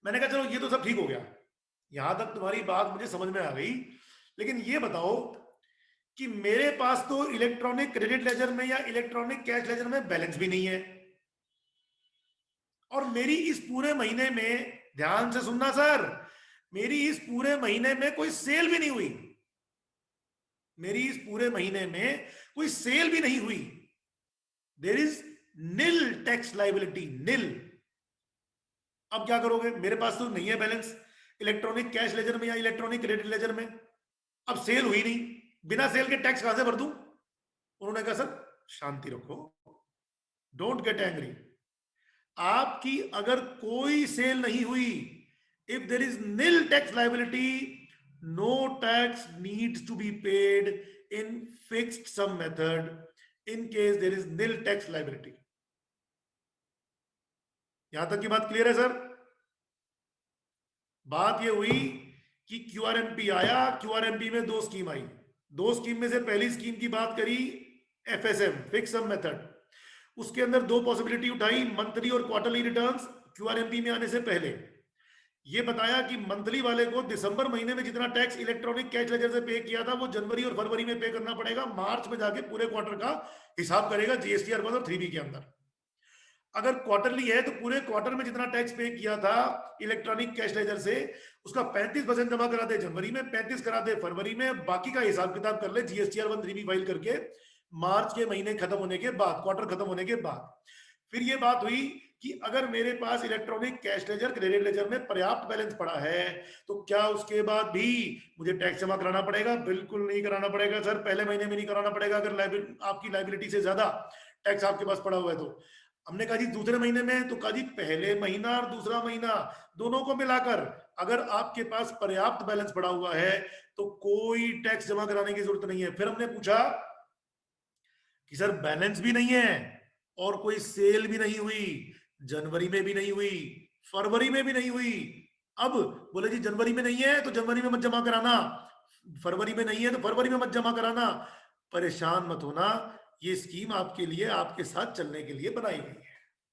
मैंने कहा चलो ये तो सब ठीक हो गया, यहां तक तुम्हारी बात मुझे समझ में आ गई, लेकिन ये बताओ कि मेरे पास तो इलेक्ट्रॉनिक क्रेडिट लेजर में या इलेक्ट्रॉनिक कैश लेजर में बैलेंस भी नहीं है, और मेरी इस पूरे महीने में, ध्यान से सुनना सर, मेरी इस पूरे महीने में कोई सेल भी नहीं हुई, मेरी इस पूरे महीने में कोई सेल भी नहीं हुई। There is nil tax liability, nil. अब क्या करोगे, मेरे पास तो नहीं है बैलेंस इलेक्ट्रॉनिक कैश लेजर में या इलेक्ट्रॉनिक क्रेडिट लेजर में, अब सेल हुई नहीं, बिना सेल के टैक्स कहां से भर दूं? उन्होंने कहा सर शांति रखो, डोंट गेट एंग्री, आपकी अगर कोई सेल नहीं हुई, if there is nil tax liability, no tax needs to be paid in fixed some method in case there is nil tax liability. यहां तक की बात क्लियर है सर? बात ये हुई कि क्यूआरएमपी आया, क्यूआरएमपी में दो स्कीम आई, दो स्कीम में से पहली स्कीम की बात करी एफएसएम, फिक्स सम मेथड, उसके अंदर दो पॉसिबिलिटी उठाई, मंथली और क्वार्टरली रिटर्न्स। क्यूआरएमपी में आने से पहले ये बताया कि मंथली वाले को दिसंबर महीने में जितना टैक्स इलेक्ट्रॉनिक कैश लेजर से पे किया था वो जनवरी और फरवरी में पे करना पड़ेगा, मार्च में जाके पूरे क्वार्टर का हिसाब करेगा जीएसटीआर 1 और 3B के अंदर। अगर क्वार्टरली है तो पूरे क्वार्टर में जितना टैक्स पे किया था इलेक्ट्रॉनिक कैश लेजर से, उसका 35% जमा करा दे जनवरी में, 35 करा दे फरवरी में, बाकी का हिसाब किताब कर ले जीएसटीआर 1 3B फाइल करके मार्च के महीने खत्म होने के बाद, क्वार्टर खत्म होने के बाद। फिर ये बात हुई कि अगर मेरे पास electronic cash ledger credit ledger में पर्याप्त बैलेंस पड़ा है तो क्या उसके बाद भी मुझे टैक्स जमा कराना पड़ेगा? बिल्कुल नहीं कराना पड़ेगा सर, पहले महीने में नहीं कराना पड़ेगा अगर आपकी लाइबिलिटी से ज्यादा टैक्स आपके पास पड़ा हुआ है तो। हमने कहा जी दूसरे महीने में, तो कहा जी पहले महीना और दूसरा महीना दोनों को मिलाकर अगर आपके पास पर्याप्त बैलेंस पड़ा हुआ है तो कोई टैक्स जमा कराने की जरूरत नहीं है। फिर हमने पूछा कि सर बैलेंस भी नहीं है और कोई सेल भी नहीं हुई, जनवरी में भी नहीं हुई, फरवरी में भी नहीं हुई, अब बोले जी जनवरी में नहीं है तो जनवरी में मत जमा कराना, फरवरी में नहीं है तो फरवरी में मत जमा कराना। परेशान मत होना, ये स्कीम आपके लिए, आपके साथ चलने के लिए बनाई गई है।